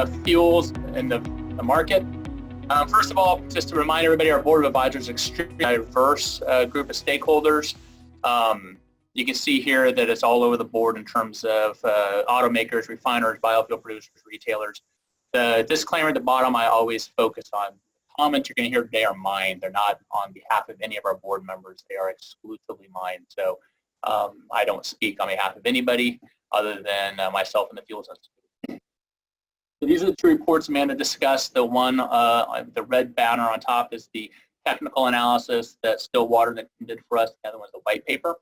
fuels in the market. First of all, just to remind everybody, our board of advisors is an extremely diverse group of stakeholders. You can see here that it's all over the board in terms of automakers, refiners, biofuel producers, retailers. The disclaimer at the bottom, I always focus on. Comments you're going to hear today are mine. They're not on behalf of any of our board members. They are exclusively mine. So I don't speak on behalf of anybody other than myself and the Fuels Institute. So these are the two reports Amanda discussed. The one, the red banner on top is the technical analysis that Stillwater did for us. The other one is the white paper.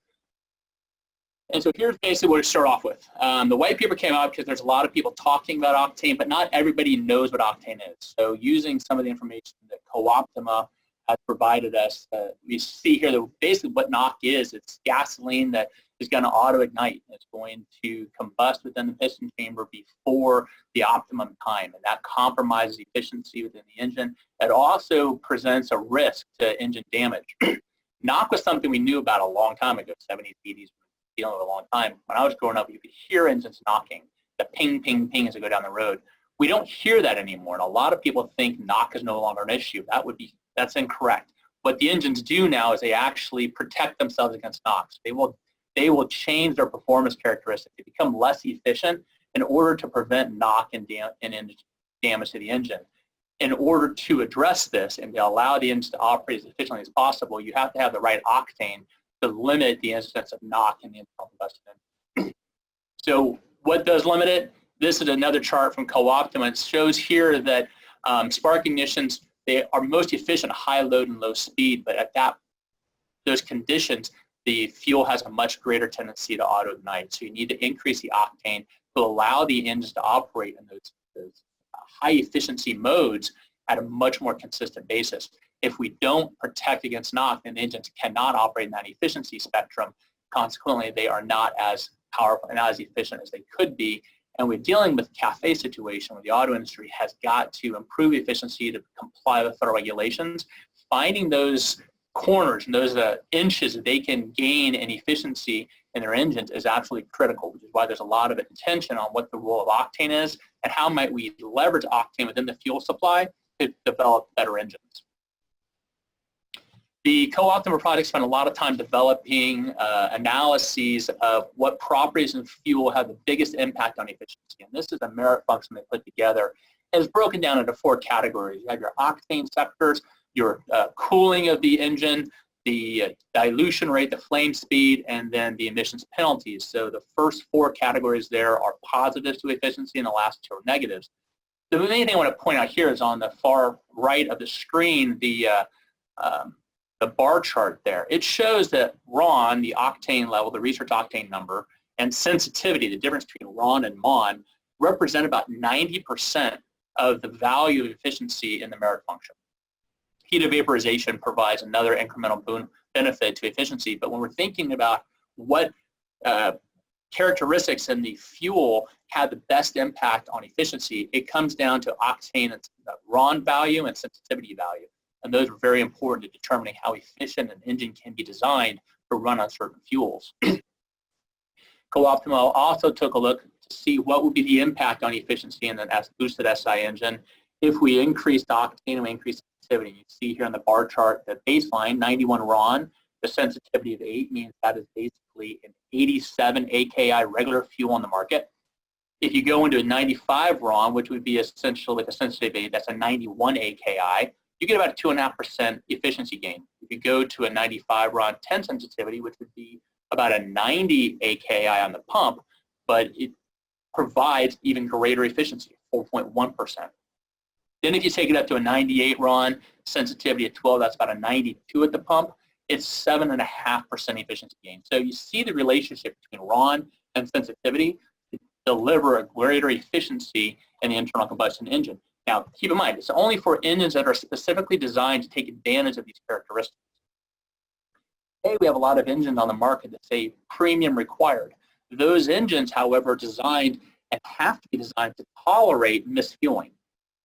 And so here's basically what we start off with. The white paper came out because there's a lot of people talking about octane, but not everybody knows what octane is. So using some of the information that Co-Optima has provided us, we see here that basically what NOC is, it's gasoline that is going to auto-ignite. It's going to combust within the piston chamber before the optimum time, and that compromises efficiency within the engine. It also presents a risk to engine damage. NOC was something we knew about a long time ago, 70s, 80s, dealing with a long time. When I was growing up, you could hear engines knocking, the ping, ping, ping as they go down the road. We don't hear that anymore, and a lot of people think NOC is no longer an issue. That's incorrect. What the engines do now is they actually protect themselves against NOx. They will change their performance characteristics. They become less efficient in order to prevent knock and damage to the engine. In order to address this and to allow the engine to operate as efficiently as possible, you have to have the right octane to limit the incidence of knock in the internal combustion engine. So what does limit it? This is another chart from Co-Optima. It shows here that spark ignitions, they are most efficient at high load and low speed, but at those conditions, the fuel has a much greater tendency to auto-ignite. So you need to increase the octane to allow the engines to operate in those high efficiency modes at a much more consistent basis. If we don't protect against knock, then the engines cannot operate in that efficiency spectrum. Consequently, they are not as powerful and not as efficient as they could be. And we're dealing with a cafe situation where the auto industry has got to improve efficiency to comply with federal regulations. Finding those corners and those inches that they can gain in efficiency in their engines is absolutely critical, which is why there's a lot of attention on what the role of octane is and how might we leverage octane within the fuel supply to develop better engines. The Co-Optima project spent a lot of time developing analyses of what properties in fuel have the biggest impact on efficiency. And this is a merit function they put together. And it's broken down into 4 categories. You have your octane sectors, your cooling of the engine, the dilution rate, the flame speed, and then the emissions penalties. So the first 4 categories there are positives to efficiency and the last 2 are negatives. The main thing I want to point out here is on the far right of the screen, the bar chart there. It shows that RON, the octane level, the research octane number, and sensitivity, the difference between RON and MON, represent about 90% of the value of efficiency in the merit function. Heat of vaporization provides another incremental benefit to efficiency, but when we're thinking about what characteristics in the fuel have the best impact on efficiency, it comes down to octane and RON value and sensitivity value. And those are very important to determining how efficient an engine can be designed to run on certain fuels. Co-Optima also took a look to see what would be the impact on efficiency in an boosted SI engine if we increased octane and we increased sensitivity. You see here on the bar chart the baseline, 91 RON, the sensitivity of 8 means that is basically an 87 AKI regular fuel on the market. If you go into a 95 RON, which would be essentially like a sensitivity, that's a 91 AKI, you get about a 2.5% efficiency gain. If you go to a 95 RON 10 sensitivity, which would be about a 90 AKI on the pump, but it provides even greater efficiency, 4.1%. Then if you take it up to a 98 RON sensitivity at 12, that's about a 92 at the pump, it's 7.5% efficiency gain. So you see the relationship between RON and sensitivity to deliver a greater efficiency in the internal combustion engine. Now, keep in mind, it's only for engines that are specifically designed to take advantage of these characteristics. Today, we have a lot of engines on the market that say premium required. Those engines, however, are designed and have to be designed to tolerate misfueling.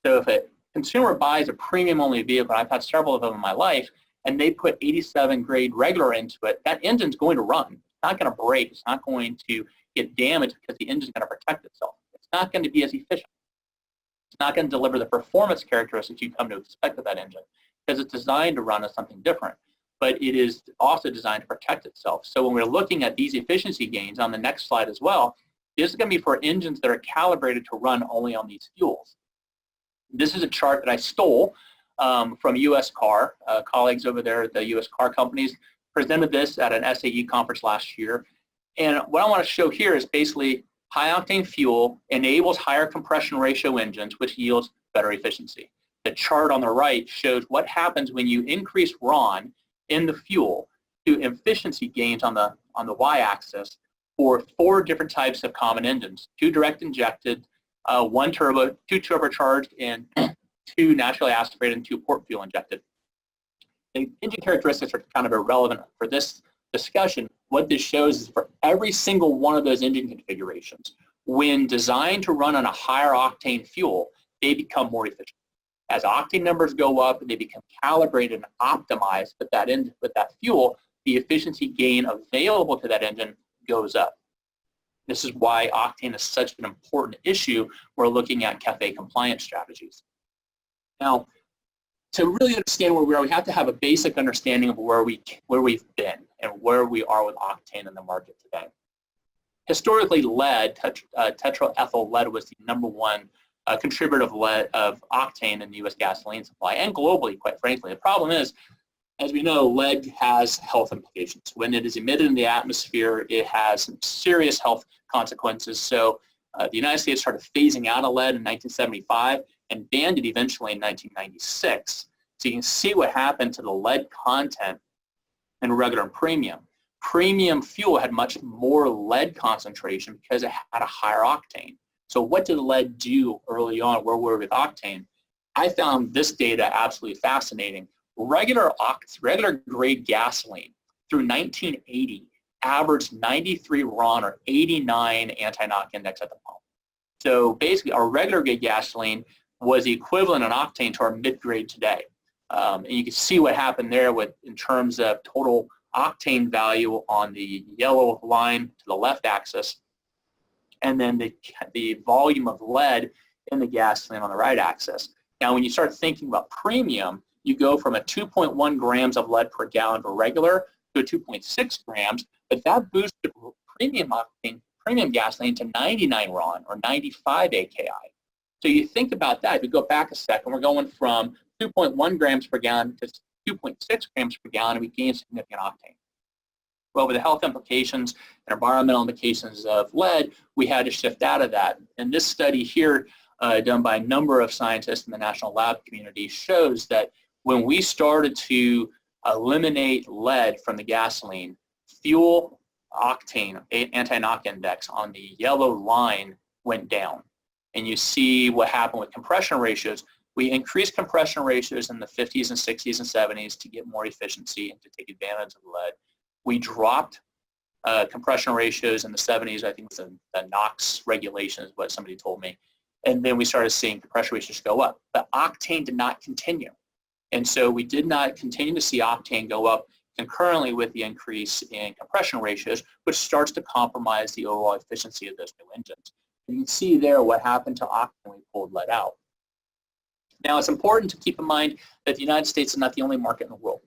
So if a consumer buys a premium-only vehicle, I've had several of them in my life, and they put 87 grade regular into it, that engine's going to run. It's not going to break. It's not going to get damaged because the engine's going to protect itself. It's not going to be as efficient. It's not going to deliver the performance characteristics you come to expect of that engine because it's designed to run as something different. But it is also designed to protect itself. So when we're looking at these efficiency gains on the next slide as well, this is going to be for engines that are calibrated to run only on these fuels. This is a chart that I stole from US Car. Colleagues over there at the US Car companies presented this at an SAE conference last year. And what I want to show here is basically high-octane fuel enables higher compression ratio engines, which yields better efficiency. The chart on the right shows what happens when you increase RON in the fuel to efficiency gains on the y-axis for 4 different types of common engines: 2 direct injected, 1 turbo, 2 turbocharged, and 2 naturally aspirated, and 2 port fuel injected. The engine characteristics are kind of irrelevant for this discussion. What this shows is for every single one of those engine configurations, when designed to run on a higher octane fuel, they become more efficient. As octane numbers go up, they become calibrated and optimized with that fuel, the efficiency gain available to that engine goes up. This is why octane is such an important issue. We're looking at CAFE compliance strategies. Now, to really understand where we are, we have to have a basic understanding of where we've been and where we are with octane in the market today. Historically, lead, tetraethyl lead, was the #1 contributor of octane in the U.S. gasoline supply, and globally, quite frankly. The problem is, as we know, lead has health implications. When it is emitted in the atmosphere, it has some serious health consequences. So the United States started phasing out of lead in 1975 and banned it eventually in 1996. So you can see what happened to the lead content in regular and premium. Premium fuel had much more lead concentration because it had a higher octane. So what did lead do early on? Where were we with octane? I found this data absolutely fascinating. Regular grade gasoline through 1980 averaged 93 RON or 89 anti-knock index at the pump. So basically our regular grade gasoline was the equivalent in octane to our mid-grade today. And you can see what happened there in terms of total octane value on the yellow line to the left axis, and then the volume of lead in the gasoline on the right axis. Now when you start thinking about premium, you go from a 2.1 grams of lead per gallon for regular to a 2.6 grams, but that boosted premium octane, premium gasoline to 99 RON or 95 AKI. So you think about that, if we go back a second, we're going from 2.1 grams per gallon to 2.6 grams per gallon, and we gain significant octane. Well, with the health implications and environmental implications of lead, we had to shift out of that. And this study here, done by a number of scientists in the national lab community, shows that when we started to eliminate lead from the gasoline, fuel octane, anti-knock index on the yellow line went down. And you see what happened with compression ratios. We increased compression ratios in the 50s and 60s and 70s to get more efficiency and to take advantage of lead. We dropped compression ratios in the 70s, I think it was the NOx regulation is what somebody told me. And then we started seeing compression ratios go up. But octane did not continue. And so we did not continue to see octane go up concurrently with the increase in compression ratios, which starts to compromise the overall efficiency of those new engines. You can see there what happened to octane when we pulled lead out. Now, it's important to keep in mind that the United States is not the only market in the world.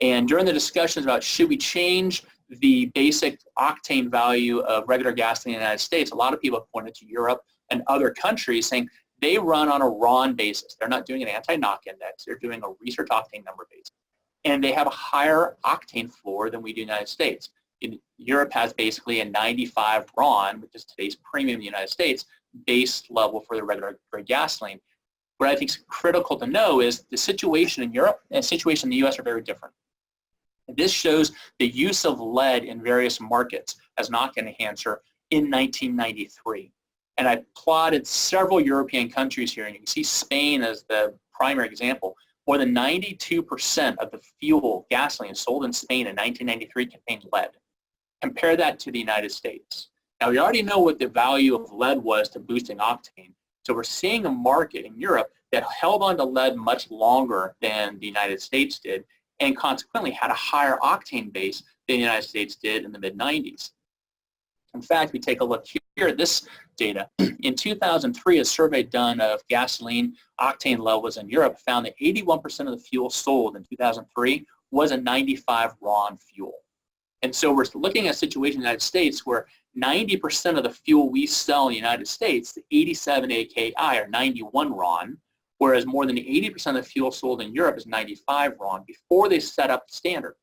And during the discussions about should we change the basic octane value of regular gasoline in the United States, a lot of people have pointed to Europe and other countries saying they run on a RON basis. They're not doing an anti-knock index. They're doing a research octane number basis. And they have a higher octane floor than we do in the United States. Europe has basically a 95 RON, which is today's premium in the United States, base level for the regular grade gasoline. What I think is critical to know is the situation in Europe and the situation in the U.S. are very different. This shows the use of lead in various markets as an octane enhancer in 1993. And I plotted several European countries here, and you can see Spain as the primary example. More than 92% of the fuel, gasoline, sold in Spain in 1993 contained lead. Compare that to the United States. Now, we already know what the value of lead was to boosting octane. So we're seeing a market in Europe that held on to lead much longer than the United States did, and consequently had a higher octane base than the United States did in the mid-90s. In fact, we take a look here at this data. In 2003, a survey done of gasoline octane levels in Europe found that 81% of the fuel sold in 2003 was a 95 RON fuel. And so we're looking at a situation in the United States where 90% of the fuel we sell in the United States, the 87 AKI, are 91 RON, whereas more than 80% of the fuel sold in Europe is 95 RON before they set up the standard.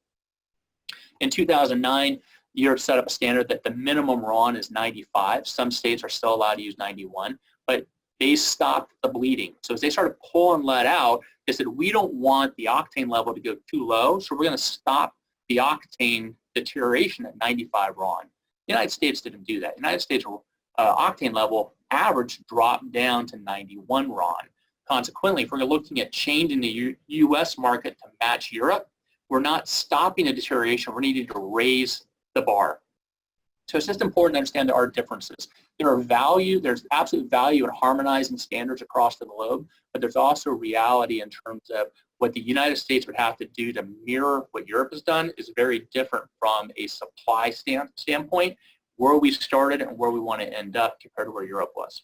In 2009, Europe set up a standard that the minimum RON is 95. Some states are still allowed to use 91, but they stopped the bleeding. So as they started pulling lead out, they said, we don't want the octane level to go too low, so we're going to stop the octane deterioration at 95 RON. The United States didn't do that. The United States octane level average dropped down to 91 RON. Consequently, if we're looking at changing the U.S. market to match Europe, we're not stopping the deterioration. We're needing to raise the bar. So it's just important to understand there are differences. There's absolute value in harmonizing standards across the globe, but there's also reality in terms of what the United States would have to do to mirror what Europe has done is very different from a supply standpoint, where we started and where we want to end up compared to where Europe was.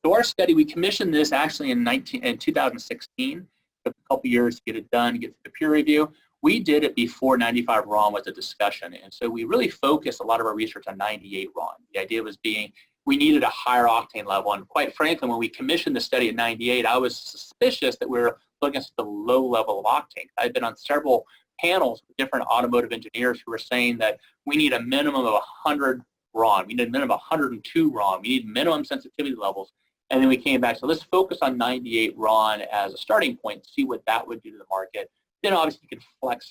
So our study, we commissioned this actually in 2016. It took a couple years to get it done, to get the peer review. We did it before 95 RON was a discussion, and so we really focused a lot of our research on 98 RON. The idea was we needed a higher octane level, and quite frankly, when we commissioned the study at 98, I was suspicious that we were looking at the low level of octane. I've been on several panels with different automotive engineers who were saying that we need a minimum of 100 RON, we need a minimum of 102 RON, we need minimum sensitivity levels, and then we came back, so let's focus on 98 RON as a starting point, see what that would do to the market. Then obviously you can flex,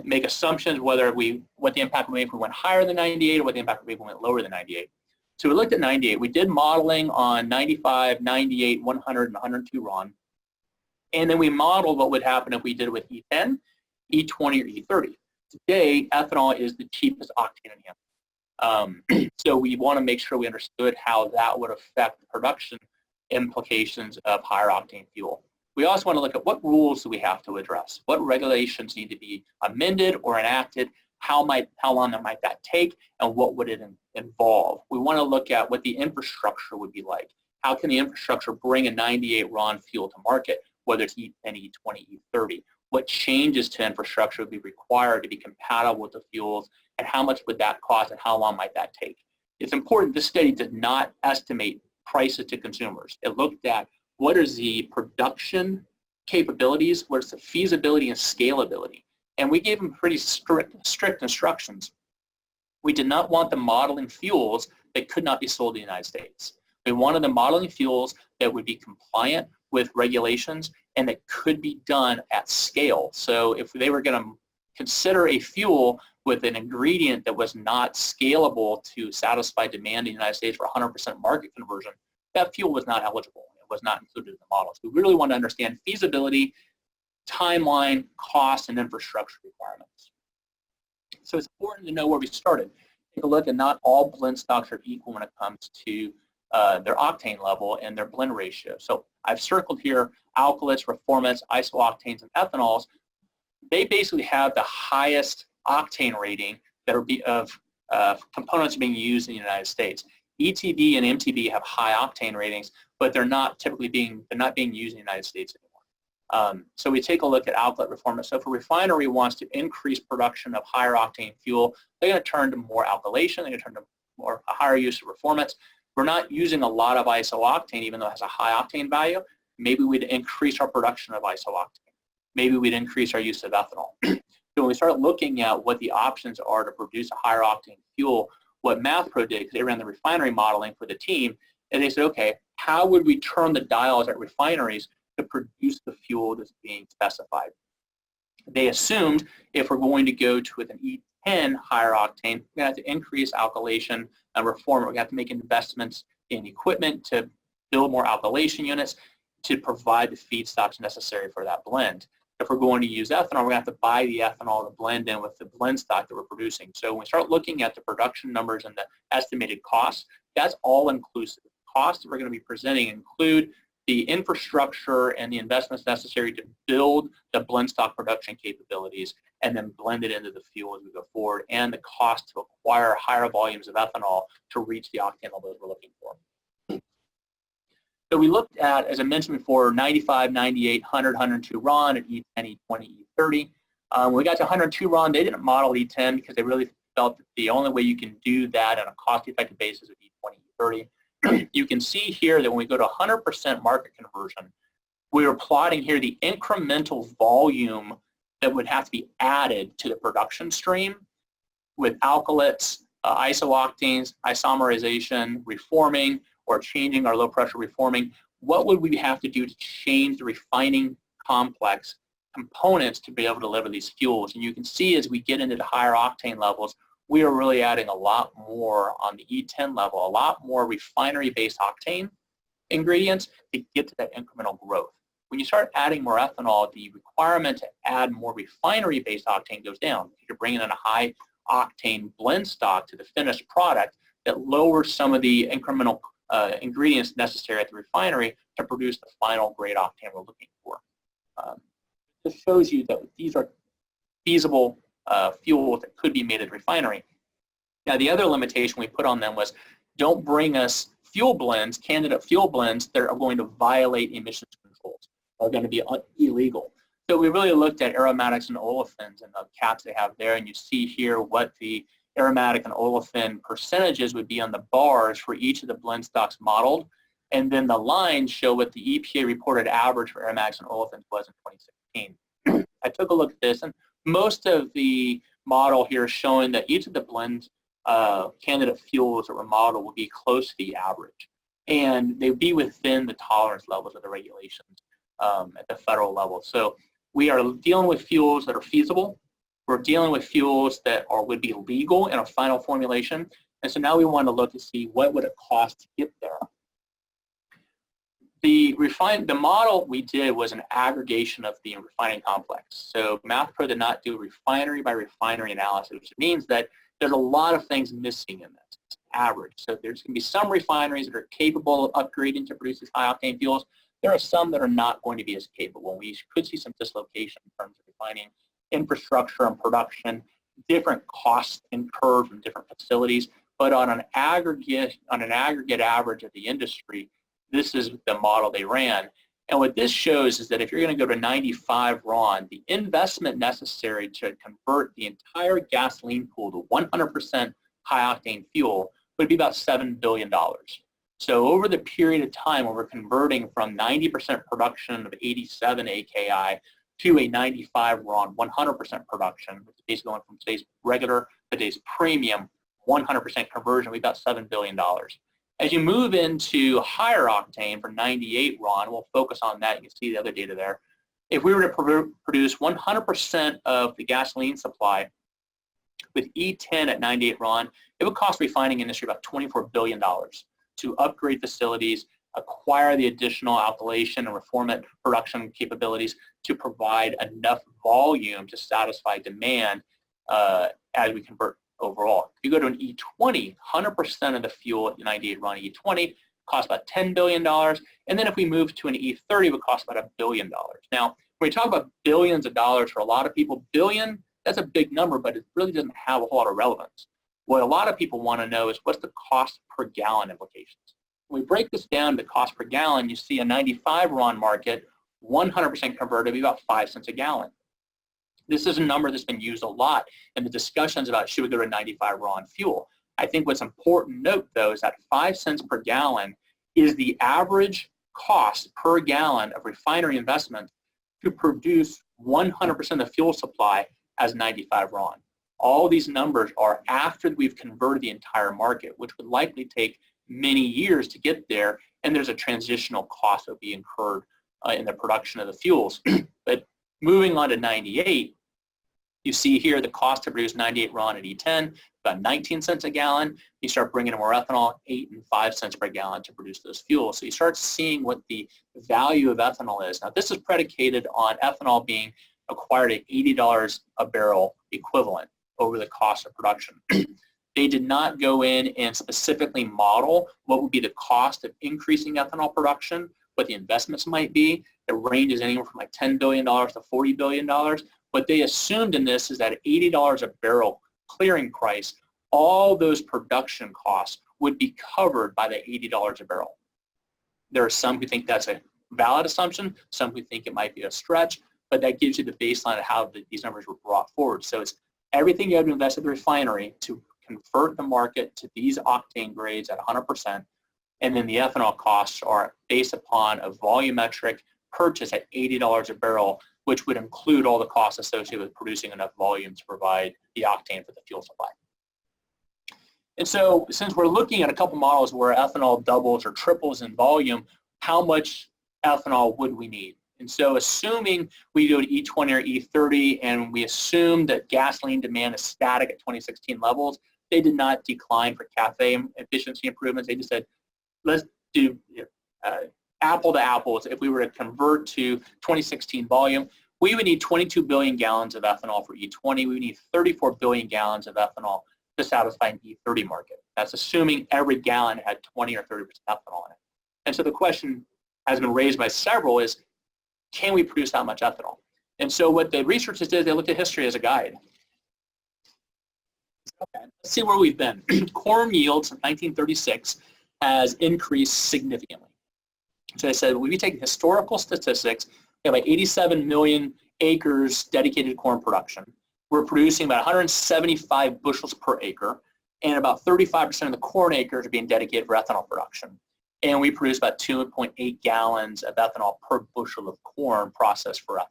make assumptions what the impact would be if we went higher than 98 or what the impact would be if we went lower than 98. So we looked at 98. We did modeling on 95, 98, 100, and 102 RON. And then we modeled what would happen if we did it with E10, E20, or E30. Today, ethanol is the cheapest octane enhancer. So we want to make sure we understood how that would affect the production implications of higher octane fuel. We also want to look at what rules do we have to address, what regulations need to be amended or enacted, how long might that take, and what would it involve. We want to look at what the infrastructure would be like. How can the infrastructure bring a 98 RON fuel to market, whether it's E10, E20, E30? What changes to infrastructure would be required to be compatible with the fuels, and how much would that cost, and how long might that take? It's important this study did not estimate prices to consumers. It looked at what is the production capabilities, what is the feasibility and scalability. And we gave them pretty strict instructions. We did not want them modeling fuels that could not be sold in the United States. We wanted them modeling fuels that would be compliant with regulations and that could be done at scale. So if they were going to consider a fuel with an ingredient that was not scalable to satisfy demand in the United States for 100% market conversion, that fuel was not eligible. Was not included in the model. So we really want to understand feasibility, timeline, cost, and infrastructure requirements. So it's important to know where we started. Take a look, and not all blend stocks are equal when it comes to their octane level and their blend ratio. So I've circled here alkylates, reformants, isooctanes, and ethanols. They basically have the highest octane rating that are of components being used in the United States. ETB and MTB have high octane ratings, but they're not being used in the United States anymore. So we take a look at alkylate reformants. So if a refinery wants to increase production of higher octane fuel, they're going to turn to more alkylation, they're going to turn to a higher use of reformants. We're not using a lot of isooctane, even though it has a high octane value. Maybe we'd increase our production of isooctane. Maybe we'd increase our use of ethanol. So when we start looking at what the options are to produce a higher octane fuel, what MathPro did, because they ran the refinery modeling for the team, and they said, okay, how would we turn the dials at refineries to produce the fuel that's being specified? They assumed if we're going to go to with an E10 higher octane, we're going to have to increase alkylation and reform. We're going to have to make investments in equipment to build more alkylation units to provide the feedstocks necessary for that blend. If we're going to use ethanol, we're going to have to buy the ethanol to blend in with the blend stock that we're producing. So when we start looking at the production numbers and the estimated costs, that's all inclusive. Costs that we're going to be presenting include the infrastructure and the investments necessary to build the blend stock production capabilities, and then blend it into the fuel as we go forward, and the cost to acquire higher volumes of ethanol to reach the octane levels we're looking for. So we looked at, as I mentioned before, 95, 98, 100, 102 RON at E10, E20, E30. When we got to 102 RON, they didn't model E10 because they really felt that the only way you can do that on a cost-effective basis is E20, E30. You can see here that when we go to 100% market conversion, we are plotting here the incremental volume that would have to be added to the production stream with alkylates, isooctanes, isomerization, reforming, or changing our low-pressure reforming. What would we have to do to change the refining complex components to be able to deliver these fuels? And you can see as we get into the higher octane levels, we are really adding a lot more on the E10 level, a lot more refinery-based octane ingredients to get to that incremental growth. When you start adding more ethanol, the requirement to add more refinery-based octane goes down. You're bringing in a high octane blend stock to the finished product that lowers some of the incremental ingredients necessary at the refinery to produce the final grade octane we're looking for. This shows you that these are feasible fuels that could be made at the refinery. Now, the other limitation we put on them was don't bring us fuel blends, candidate fuel blends that are going to violate emissions controls, are going to be illegal. So we really looked at aromatics and olefins and the caps they have there, and you see here what the aromatic and olefin percentages would be on the bars for each of the blend stocks modeled, and then the lines show what the EPA reported average for aromatics and olefins was in 2016. I took a look at this, and most of the model here is showing that each of the blend candidate fuels that were modeled will be close to the average, and they would be within the tolerance levels of the regulations at the federal level. So we are dealing with fuels that are feasible. We're dealing with fuels that would be legal in a final formulation, and so now we want to look to see what would it cost to get there. The model we did was an aggregation of the refining complex. So MathPro did not do refinery by refinery analysis, which means that there's a lot of things missing in this. It's average. So there's going to be some refineries that are capable of upgrading to produce these high octane fuels. There are some that are not going to be as capable. We could see some dislocation in terms of refining infrastructure and production, different costs incurred from different facilities, but on an aggregate average of the industry, this is the model they ran. And what this shows is that if you're going to go to 95 RON, the investment necessary to convert the entire gasoline pool to 100% high octane fuel would be about $7 billion. So over the period of time when we're converting from 90% production of 87 AKI to a 95 RON 100% production, which is basically going from today's regular to today's premium 100% conversion, we've got $7 billion. As you move into higher octane for 98 RON, we'll focus on that. You can see the other data there. If we were to produce 100% of the gasoline supply with E10 at 98 RON, it would cost refining industry about $24 billion to upgrade facilities, acquire the additional alkylation and reformant production capabilities to provide enough volume to satisfy demand as we convert overall. If you go to an E20, 100% of the fuel at 98 RON E20 costs about $10 billion, and then if we move to an E30, it would cost about $1 billion. Now, when we talk about billions of dollars, for a lot of people, billion, that's a big number, but it really doesn't have a whole lot of relevance. What a lot of people want to know is what's the cost per gallon implications. When we break this down to cost per gallon, you see a 95 RON market, 100% converted, be about 5 cents a gallon. This is a number that's been used a lot in the discussions about should we go to 95 RON fuel. I think what's important to note, though, is that 5 cents per gallon is the average cost per gallon of refinery investment to produce 100% of the fuel supply as 95 RON. All these numbers are after we've converted the entire market, which would likely take many years to get there, and there's a transitional cost that will be incurred in the production of the fuels. But moving on to 98, you see here the cost to produce 98 RON at E10, about 19 cents a gallon. You start bringing in more ethanol, 8 and 5 cents per gallon to produce those fuels. So you start seeing what the value of ethanol is. Now, this is predicated on ethanol being acquired at $80 a barrel equivalent over the cost of production. They did not go in and specifically model what would be the cost of increasing ethanol production, what the investments might be. It ranges anywhere from like $10 billion to $40 billion. What they assumed in this is that at $80 a barrel clearing price, all those production costs would be covered by the $80 a barrel. There are some who think that's a valid assumption, some who think it might be a stretch, but that gives you the baseline of how these numbers were brought forward. So it's everything you have to invest at the refinery to convert the market to these octane grades at 100%, and then the ethanol costs are based upon a volumetric purchase at $80 a barrel, which would include all the costs associated with producing enough volume to provide the octane for the fuel supply. And so since we're looking at a couple models where ethanol doubles or triples in volume, how much ethanol would we need? And so assuming we go to E20 or E30 and we assume that gasoline demand is static at 2016 levels, they did not decline for CAFE efficiency improvements. They just said, let's do apple to apples. If we were to convert to 2016 volume, we would need 22 billion gallons of ethanol for E20. We would need 34 billion gallons of ethanol to satisfy an E30 market. That's assuming every gallon had 20 or 30% ethanol in it. And so the question has been raised by several is, can we produce that much ethanol? And so what the researchers did, they looked at history as a guide. Okay, let's see where we've been. Corn yield since 1936 has increased significantly. So I said, well, if you take historical statistics, we have like 87 million acres dedicated to corn production. We're producing about 175 bushels per acre, and about 35% of the corn acres are being dedicated for ethanol production. And we produce about 2.8 gallons of ethanol per bushel of corn processed for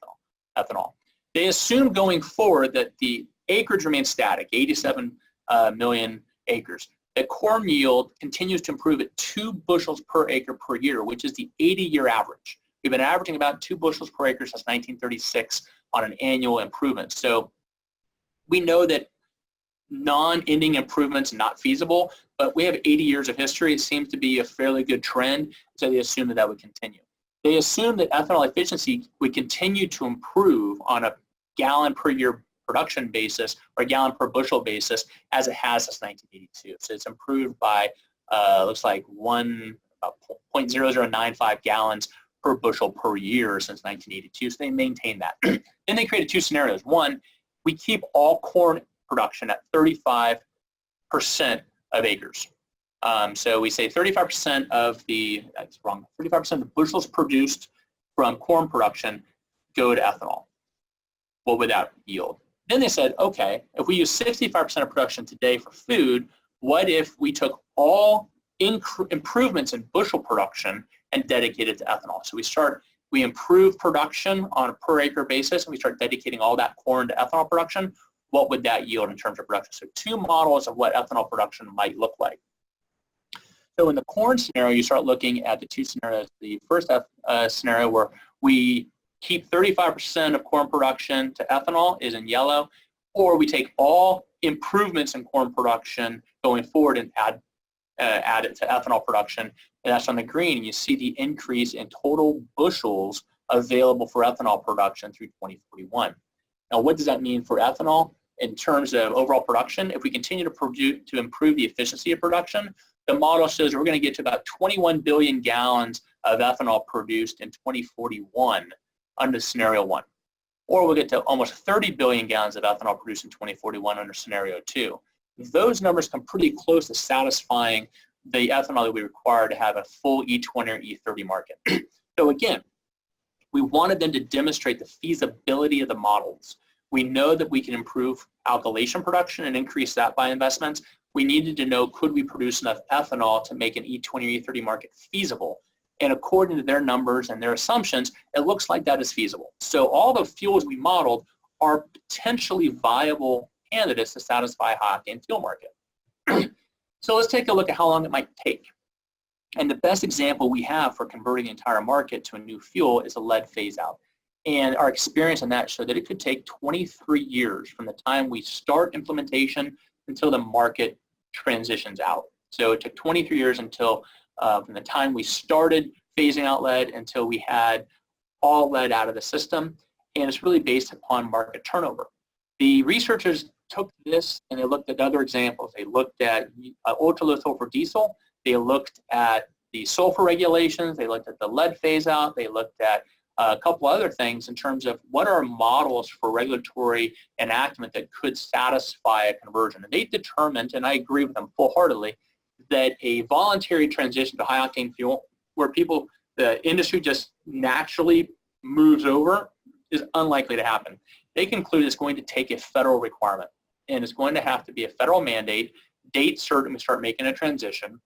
ethanol. They assume going forward that the acreage remains static, 87 million acres. The corn yield continues to improve at 2 bushels per acre per year, which is the 80-year average. We've been averaging about 2 bushels per acre since 1936 on an annual improvement. So we know that non-ending improvements are not feasible, but we have 80 years of history. It seems to be a fairly good trend, so they assume that that would continue. They assume that ethanol efficiency would continue to improve on a gallon per year production basis or a gallon per bushel basis as it has since 1982. So it's improved by, looks like 0.0095 gallons per bushel per year since 1982. So they maintain that. Then they created two scenarios. One, we keep all corn production at 35% of acres. So we say 35% of the, that's wrong, 35% of the bushels produced from corn production go to ethanol. What would that yield? Then they said, okay, if we use 65% of production today for food, what if we took all improvements in bushel production and dedicated to ethanol? So we improve production on a per acre basis, and we start dedicating all that corn to ethanol production. What would that yield in terms of production? So two models of what ethanol production might look like. So in the corn scenario, you start looking at the two scenarios. The first scenario where we keep 35% of corn production to ethanol is in yellow, or we take all improvements in corn production going forward and add it to ethanol production, and that's on the green. You see the increase in total bushels available for ethanol production through 2041. Now, what does that mean for ethanol in terms of overall production? If we continue to improve the efficiency of production, the model shows we're going to get to about 21 billion gallons of ethanol produced in 2041 under scenario 1. Or we'll get to almost 30 billion gallons of ethanol produced in 2041 under scenario 2. Those numbers come pretty close to satisfying the ethanol that we require to have a full E20 or E30 market. So again, we wanted them to demonstrate the feasibility of the models. We know that we can improve alkylation production and increase that by investments. We needed to know, could we produce enough ethanol to make an E20 or E30 market feasible? And according to their numbers and their assumptions, it looks like that is feasible. So all the fuels we modeled are potentially viable candidates to satisfy a high-octane fuel market. So let's take a look at how long it might take. And the best example we have for converting the entire market to a new fuel is a lead phase-out. And our experience on that showed that it could take 23 years from the time we start implementation until the market transitions out. So it took 23 years until from the time we started phasing out lead until we had all lead out of the system, and it's really based upon market turnover. The researchers took this and they looked at other examples. They looked at ultra-low sulfur diesel, they looked at the sulfur regulations, they looked at the lead phase out, they looked at a couple other things in terms of what are models for regulatory enactment that could satisfy a conversion. And they determined, and I agree with them full-heartedly, that a voluntary transition to high-octane fuel where the industry just naturally moves over is unlikely to happen. They conclude it's going to take a federal requirement, and it's going to have to be a federal mandate, date certain we start making a transition.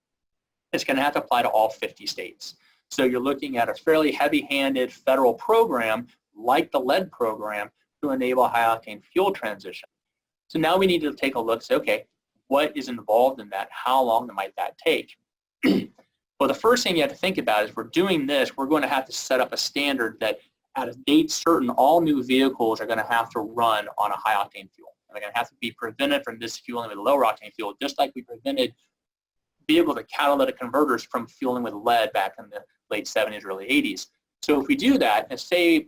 It's going to have to apply to all 50 states. So you're looking at a fairly heavy-handed federal program like the lead program to enable high-octane fuel transition. So now we need to take a look and say, okay, what is involved in that? How long might that take? Well, the first thing you have to think about is we're doing this, we're going to have to set up a standard that at a date certain, all new vehicles are going to have to run on a high-octane fuel. And they're going to have to be prevented from misfueling with lower-octane fuel, just like we prevented vehicles with catalytic converters from fueling with lead back in the late 70s, early 80s. So if we do that, and say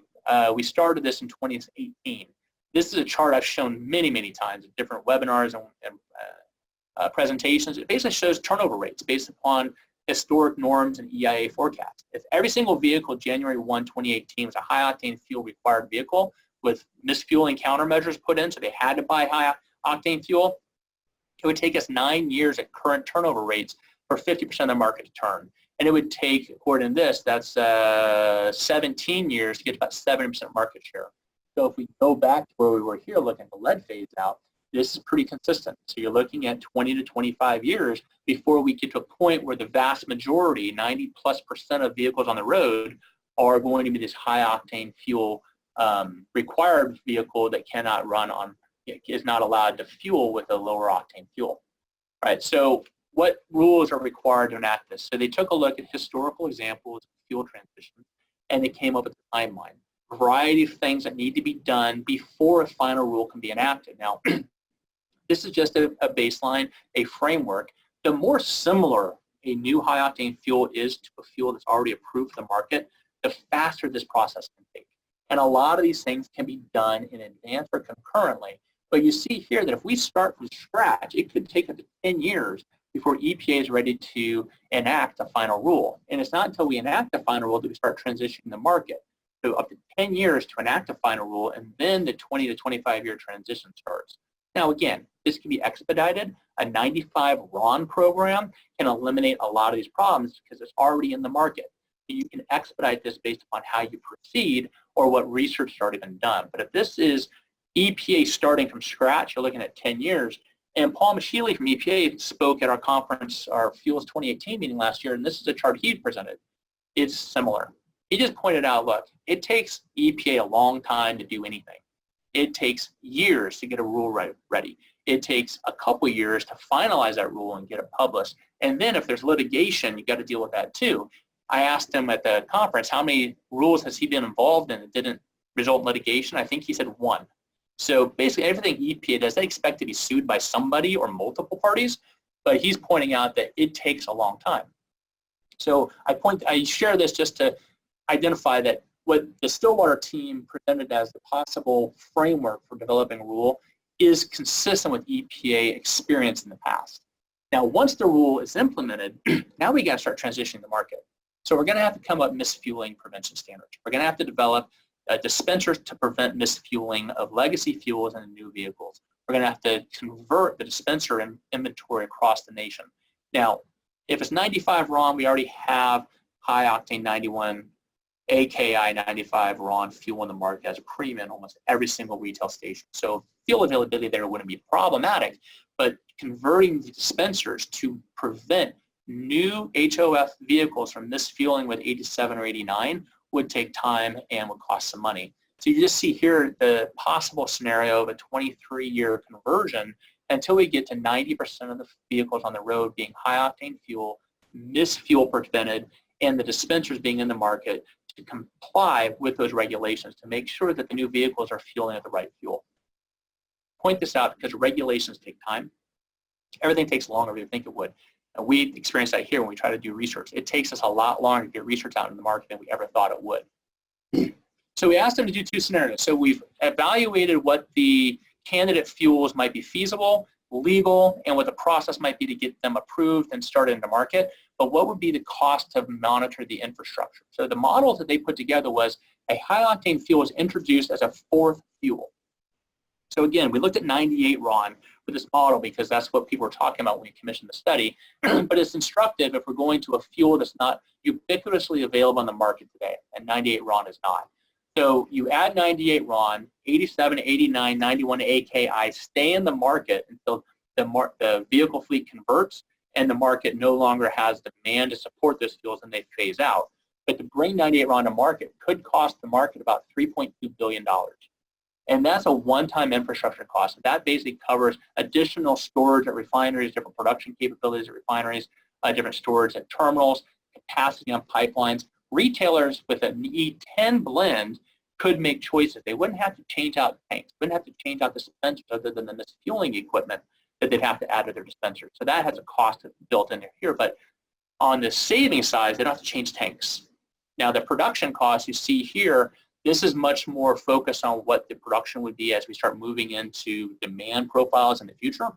we started this in 2018, this is a chart I've shown many, many times in different webinars and presentations. It basically shows turnover rates based upon historic norms and EIA forecasts. If every single vehicle January 1, 2018 was a high-octane fuel required vehicle with misfueling countermeasures put in, so they had to buy high-octane fuel, it would take us 9 years at current turnover rates for 50% of the market to turn. And it would take, according to this, that's 17 years to get about 70% market share. So if we go back to where we were here looking at the lead phase out, this is pretty consistent. So you're looking at 20 to 25 years before we get to a point where the vast majority, 90+% of vehicles on the road are going to be this high-octane fuel required vehicle that cannot run on, is not allowed to fuel with a lower octane fuel. Right, so what rules are required to enact this? So they took a look at historical examples of fuel transition, and they came up with a timeline. A variety of things that need to be done before a final rule can be enacted. Now, this is just a baseline, a framework. The more similar a new high-octane fuel is to a fuel that's already approved for the market, the faster this process can take. And a lot of these things can be done in advance or concurrently. But you see here that if we start from scratch, it could take up to 10 years before EPA is ready to enact a final rule. And it's not until we enact a final rule that we start transitioning the market. So up to 10 years to enact a final rule, and then the 20 to 25-year transition starts. Now again, this can be expedited. A 95 RON program can eliminate a lot of these problems because it's already in the market. So you can expedite this based upon how you proceed or what research has already been done. But if this is EPA starting from scratch, you're looking at 10 years. And Paul Micheli from EPA spoke at our conference, our Fuels 2018 meeting last year, and this is a chart he presented. It's similar. He just pointed out, look, it takes EPA a long time to do anything. It takes years to get a rule ready. It takes a couple years to finalize that rule and get it published. And then if there's litigation, you got to deal with that too. I asked him at the conference how many rules has he been involved in that didn't result in litigation. I think he said 1. So basically everything EPA does, they expect to be sued by somebody or multiple parties, but he's pointing out that it takes a long time. So I share this just to identify that what the Stillwater team presented as the possible framework for developing a rule is consistent with EPA experience in the past. Now, once the rule is implemented, now we got to start transitioning the market. So we're going to have to come up with misfueling prevention standards. We're going to have to develop dispensers to prevent misfueling of legacy fuels in new vehicles. We're going to have to convert the dispenser inventory across the nation. Now, if it's 95 RON, we already have high octane 91 AKI 95 RON fuel in the market as a premium in almost every single retail station. So fuel availability there wouldn't be problematic, but converting the dispensers to prevent new HOF vehicles from misfueling with 87 or 89 would take time and would cost some money. So you just see here the possible scenario of a 23-year conversion until we get to 90% of the vehicles on the road being high-octane fuel, misfuel prevented, and the dispensers being in the market to comply with those regulations to make sure that the new vehicles are fueling at the right fuel. Point this out because regulations take time. Everything takes longer than you think it would. And we experience that here when we try to do research. It takes us a lot longer to get research out in the market than we ever thought it would. So we asked them to do 2 scenarios. So we've evaluated what the candidate fuels might be feasible, legal and what the process might be to get them approved and started into market, but what would be the cost to monitor the infrastructure? So the model that they put together was a high-octane fuel was introduced as a fourth fuel. So again, we looked at 98 RON for this model because that's what people were talking about when we commissioned the study, but it's instructive if we're going to a fuel that's not ubiquitously available on the market today, and 98 RON is not. So you add 98 RON, 87, 89, 91 AKI stay in the market until the vehicle fleet converts and the market no longer has demand to support those fuels and they phase out. But to bring 98 RON to market could cost the market about $3.2 billion. And that's a one-time infrastructure cost. That basically covers additional storage at refineries, different production capabilities at refineries, different storage at terminals, capacity on pipelines. Retailers with an E10 blend could make choices. They wouldn't have to change out tanks, wouldn't have to change out dispensers other than the misfueling equipment that they'd have to add to their dispensers. So that has a cost built in here. But on the saving side, they don't have to change tanks. Now the production costs you see here, this is much more focused on what the production would be as we start moving into demand profiles in the future.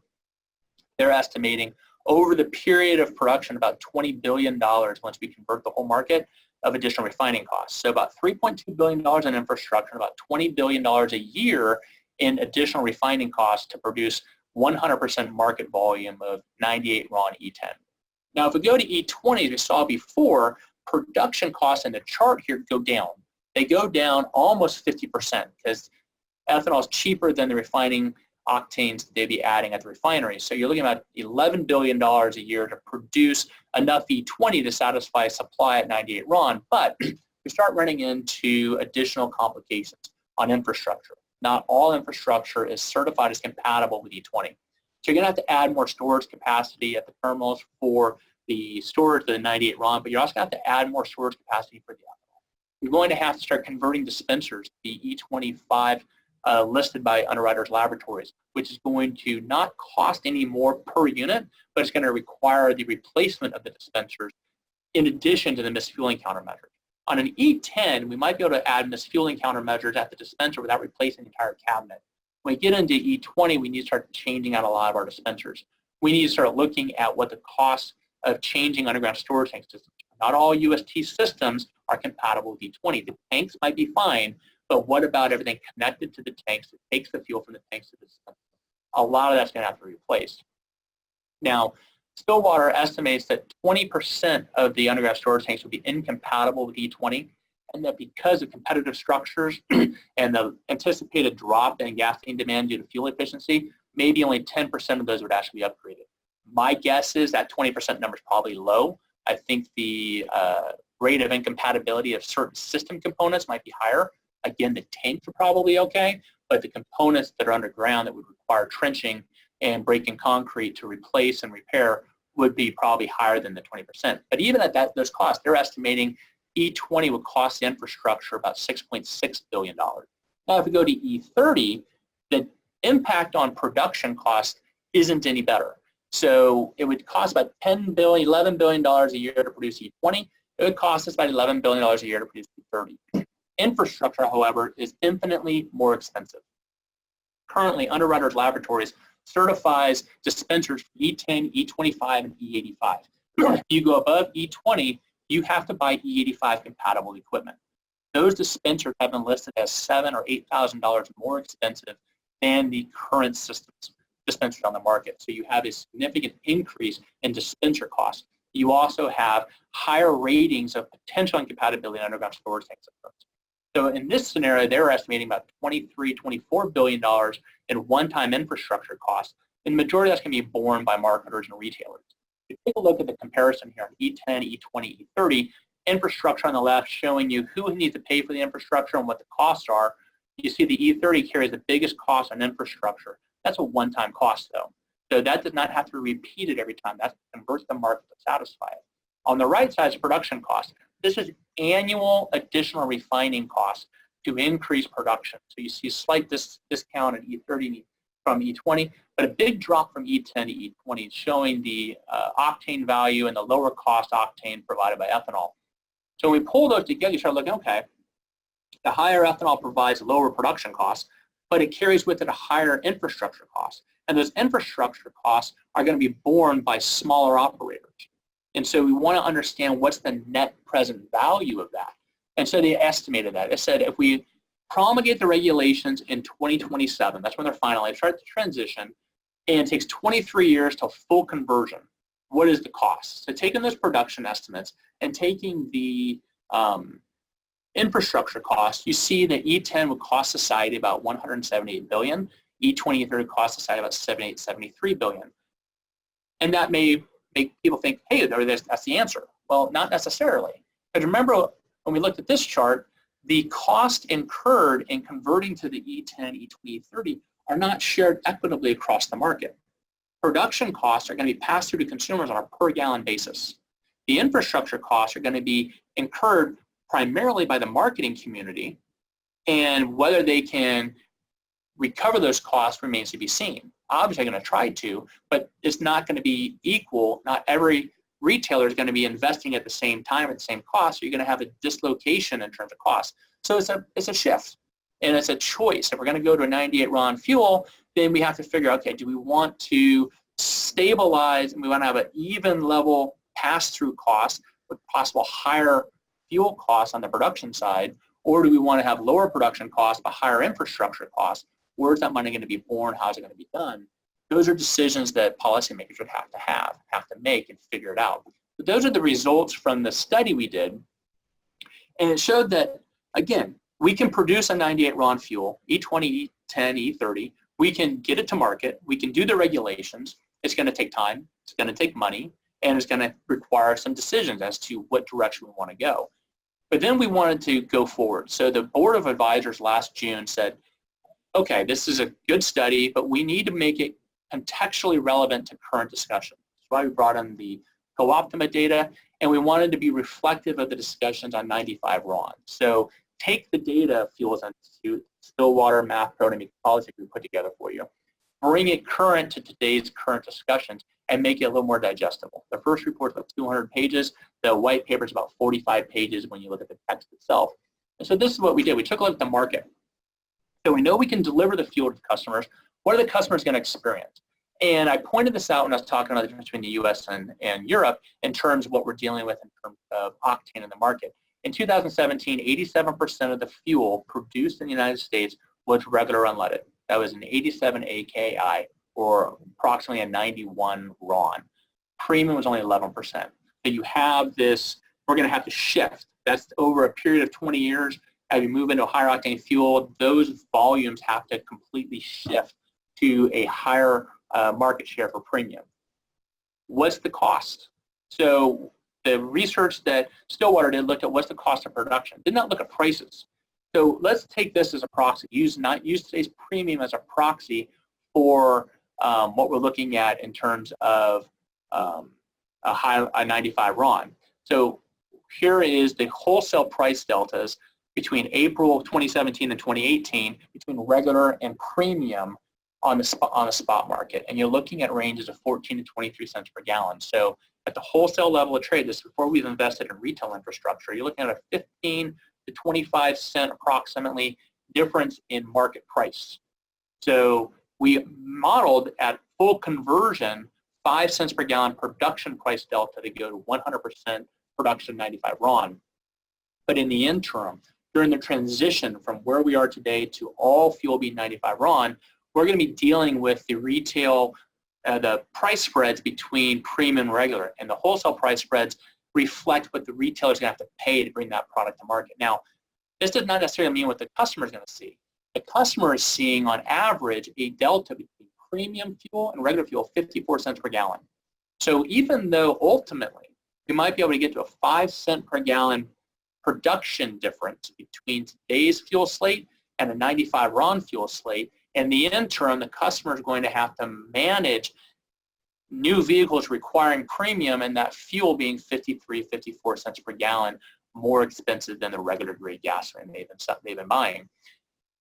They're estimating over the period of production about $20 billion once we convert the whole market of additional refining costs. So about $3.2 billion in infrastructure, about $20 billion a year in additional refining costs to produce 100% market volume of 98 RON E10. Now if we go to E20, as we saw before, production costs in the chart here go down. They go down almost 50% because ethanol is cheaper than the refining octanes they'd be adding at the refinery. So you're looking at $11 billion a year to produce enough E20 to satisfy supply at 98 RON, but we start running into additional complications on infrastructure. Not all infrastructure is certified as compatible with E20. So you're going to have to add more storage capacity at the terminals for the storage of the 98 RON, but you're also going to have to add more storage capacity for the ethanol. You're going to have to start converting dispensers to the E25 listed by Underwriters Laboratories, which is going to not cost any more per unit, but it's going to require the replacement of the dispensers in addition to the misfueling countermeasures. On an E10, we might be able to add misfueling countermeasures at the dispenser without replacing the entire cabinet. When we get into E20, we need to start changing out a lot of our dispensers. We need to start looking at what the cost of changing underground storage tank systems. Not all UST systems are compatible with E20. The tanks might be fine, but what about everything connected to the tanks that takes the fuel from the tanks to the dispenser? A lot of that's going to have to be replaced. Now, Stillwater estimates that 20% of the underground storage tanks will be incompatible with E20, and that because of competitive structures and the anticipated drop in gasoline demand due to fuel efficiency, maybe only 10% of those would actually be upgraded. My guess is that 20% number is probably low. I think the rate of incompatibility of certain system components might be higher. Again, the tanks are probably okay, but the components that are underground that would require trenching and breaking concrete to replace and repair would be probably higher than the 20%. But even at those costs, they're estimating E20 would cost the infrastructure about $6.6 billion. Now, if we go to E30, the impact on production costs isn't any better. So it would cost about $11 billion a year to produce E20. It would cost us about $11 billion a year to produce E30. Infrastructure, however, is infinitely more expensive. Currently, Underwriters Laboratories certifies dispensers for E10, E25, and E85. If you go above E20, you have to buy E85 compatible equipment. Those dispensers have been listed as $7,000 or $8,000 more expensive than the current dispensers on the market. So you have a significant increase in dispenser costs. You also have higher ratings of potential incompatibility in underground storage tank systems. So in this scenario, they're estimating about $24 billion in one-time infrastructure costs, and the majority of that's going to be borne by marketers and retailers. If you take a look at the comparison here on E10, E20, E30, infrastructure on the left showing you who needs to pay for the infrastructure and what the costs are. You see the E30 carries the biggest cost on infrastructure. That's a one-time cost, though. So that does not have to be repeated every time. That's to convert the market to satisfy it. On the right side is production cost. This is annual additional refining costs to increase production. So you see a slight discount at E30 from E20, but a big drop from E10 to E20, showing the octane value and the lower cost octane provided by ethanol. So when we pull those together, you start looking, okay, the higher ethanol provides lower production costs, but it carries with it a higher infrastructure cost. And those infrastructure costs are going to be borne by smaller operators. And so we want to understand what's the net present value of that. And so they estimated that. It said if we promulgate the regulations in 2027, that's when they're finalized, start the transition, and it takes 23 years till full conversion, what is the cost? So taking those production estimates and taking the infrastructure costs, you see that E10 would cost society about $178 billion, E20 would cost society about $73 billion. And that may make people think, hey, that's the answer. Well, not necessarily. Because remember, when we looked at this chart, the cost incurred in converting to the E10, E20, E30 are not shared equitably across the market. Production costs are going to be passed through to consumers on a per gallon basis. The infrastructure costs are going to be incurred primarily by the marketing community, and whether they can recover those costs remains to be seen. Obviously, they're going to try to, but it's not going to be equal. Not every retailer is going to be investing at the same time at the same cost, so you're going to have a dislocation in terms of cost. So it's a shift, and it's a choice. If we're going to go to a 98 RON fuel, then we have to figure out, okay, do we want to stabilize and we want to have an even level pass-through cost with possible higher fuel costs on the production side, or do we want to have lower production costs but higher infrastructure costs? Where's that money going to be born? How's it going to be done? Those are decisions that policymakers would have to make and figure it out. But those are the results from the study we did, and it showed that, again, we can produce a 98 RON fuel, E20, E10, E30. We can get it to market. We can do the regulations. It's going to take time. It's going to take money, and it's going to require some decisions as to what direction we want to go. But then we wanted to go forward. So the Board of Advisors last June said, okay, this is a good study, but we need to make it contextually relevant to current discussion. That's why we brought in the co-optima data, and we wanted to be reflective of the discussions on 95 RON. So take the data Fuels Institute, Stillwater, Math, Protein, Policy we put together for you, bring it current to today's current discussions, and make it a little more digestible. The first report is about 200 pages. The white paper is about 45 pages when you look at the text itself. And so this is what we did. We took a look at the market. So we know we can deliver the fuel to customers. What are the customers going to experience? And I pointed this out when I was talking about the difference between the U.S. and Europe in terms of what we're dealing with in terms of octane in the market. In 2017, 87% of the fuel produced in the United States was regular unleaded. That was an 87 AKI, or approximately a 91 RON. Premium was only 11%. So you have this, we're going to have to shift. That's over a period of 20 years. As we move into a higher octane fuel, those volumes have to completely shift to a higher market share for premium. What's the cost? So the research that Stillwater did looked at what's the cost of production. Did not look at prices. So let's take this as a proxy. Use today's premium as a proxy for what we're looking at in terms of a 95 RON. So here is the wholesale price deltas between April 2017 and 2018 between regular and premium on the spot market, and you're looking at ranges of 14 to 23 cents per gallon. So at the wholesale level of trade, this is before we've invested in retail infrastructure, you're looking at a 15 to 25 cent approximately difference in market price. So we modeled at full conversion 5 cents per gallon production price delta to go to 100% production 95 RON. But in the interim, during the transition from where we are today to all fuel being 95 RON, we're going to be dealing with the retail, the price spreads between premium and regular, and the wholesale price spreads reflect what the retailer is going to have to pay to bring that product to market. Now, this does not necessarily mean what the customer is going to see. The customer is seeing, on average, a delta between premium fuel and regular fuel, 54 cents per gallon. So even though ultimately we might be able to get to a 5 cent per gallon production difference between today's fuel slate and a 95 RON fuel slate, in the interim, the customer is going to have to manage new vehicles requiring premium and that fuel being 53, 54 cents per gallon more expensive than the regular grade gasoline they've been buying.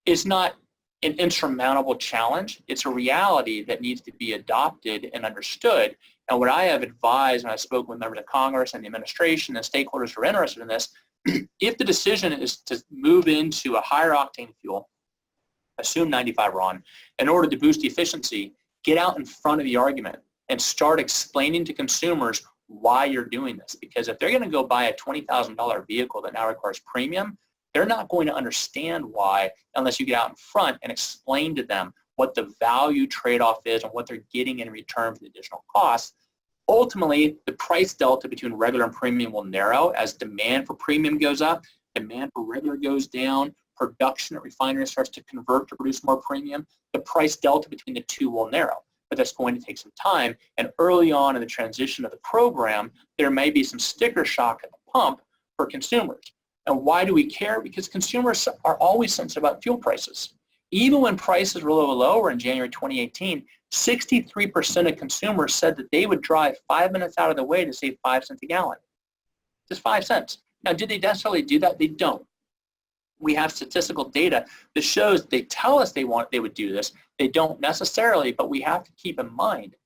It's not an insurmountable challenge. It's a reality that needs to be adopted and understood. And what I have advised when I spoke with members of Congress and the administration and stakeholders who are interested in this, if the decision is to move into a higher octane fuel, assume 95 RON, in order to boost efficiency, Get out in front of the argument and start explaining to consumers why you're doing this. Because if they're going to go buy a $20,000 vehicle that now requires premium, they're not going to understand why unless you get out in front and explain to them what the value trade-off is and what they're getting in return for the additional costs. Ultimately, the price delta between regular and premium will narrow as demand for premium goes up, demand for regular goes down, production at refineries starts to convert to produce more premium. The price delta between the two will narrow, but that's going to take some time. And early on in the transition of the program, there may be some sticker shock at the pump for consumers. And why do we care? Because consumers are always sensitive about fuel prices. Even when prices were a little lower in January 2018, 63% of consumers said that they would drive 5 minutes out of the way to save 5 cents a gallon. Just 5 cents. Now, did they necessarily do that? They don't. We have statistical data that shows they tell us they would do this. They don't necessarily, but we have to keep in mind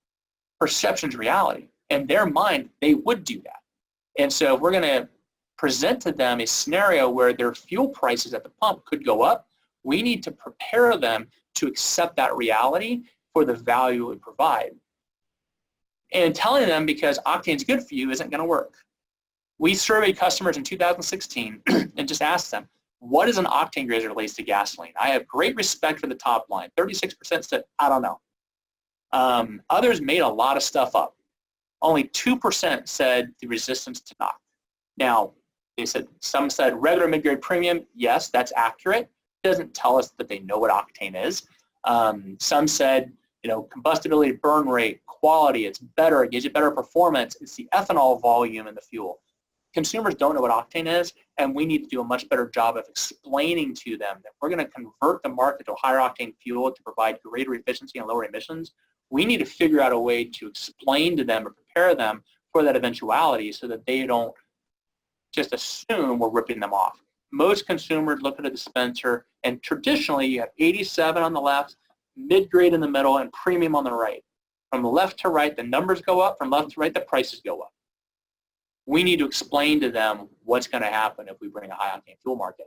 perception's reality. In their mind, they would do that. And so if we're going to present to them a scenario where their fuel prices at the pump could go up, we need to prepare them to accept that reality for the value we provide. And telling them because octane's good for you isn't going to work. We surveyed customers in 2016 and just asked them, what is an octane grade as it relates to gasoline? I have great respect for the top line. 36% said, I don't know. Others made a lot of stuff up. Only 2% said the resistance to knock. Now, some said regular mid-grade premium. Yes, that's accurate. It doesn't tell us that they know what octane is. Some said, combustibility, burn rate, quality, it's better, it gives you better performance. It's the ethanol volume in the fuel. Consumers don't know what octane is, and we need to do a much better job of explaining to them that we're going to convert the market to a higher octane fuel to provide greater efficiency and lower emissions. We need to figure out a way to explain to them or prepare them for that eventuality so that they don't just assume we're ripping them off. Most consumers look at a dispenser, and traditionally you have 87 on the left, mid-grade in the middle, and premium on the right. From left to right, the numbers go up. From left to right, the prices go up. We need to explain to them what's going to happen if we bring a high-octane fuel market.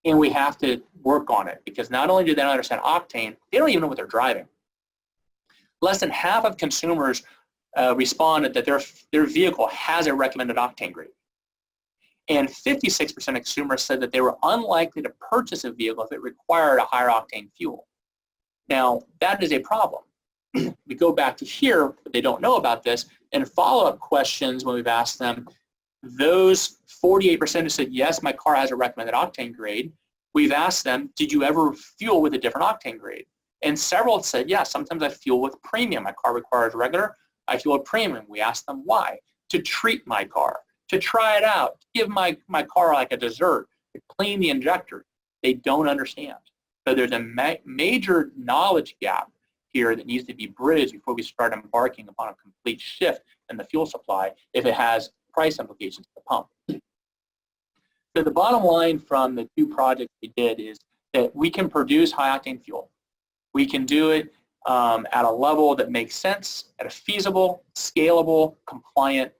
And we have to work on it because not only do they not understand octane, they don't even know what they're driving. Less than half of consumers responded that their vehicle has a recommended octane grade. And 56% of consumers said that they were unlikely to purchase a vehicle if it required a higher octane fuel. Now, that is a problem. We go back to here, but they don't know about this, and follow-up questions when we've asked them, those 48% who said, yes, my car has a recommended octane grade, we've asked them, did you ever fuel with a different octane grade? And several said, yes, sometimes I fuel with premium. My car requires regular, I fuel with premium. We asked them why. To treat my car, to try it out, to give my car like a dessert, to clean the injector. They don't understand. So there's a major knowledge gap here that needs to be bridged before we start embarking upon a complete shift in the fuel supply if it has price implications to the pump. So the bottom line from the two projects we did is that we can produce high-octane fuel. We can do it at a level that makes sense, at a feasible, scalable, compliant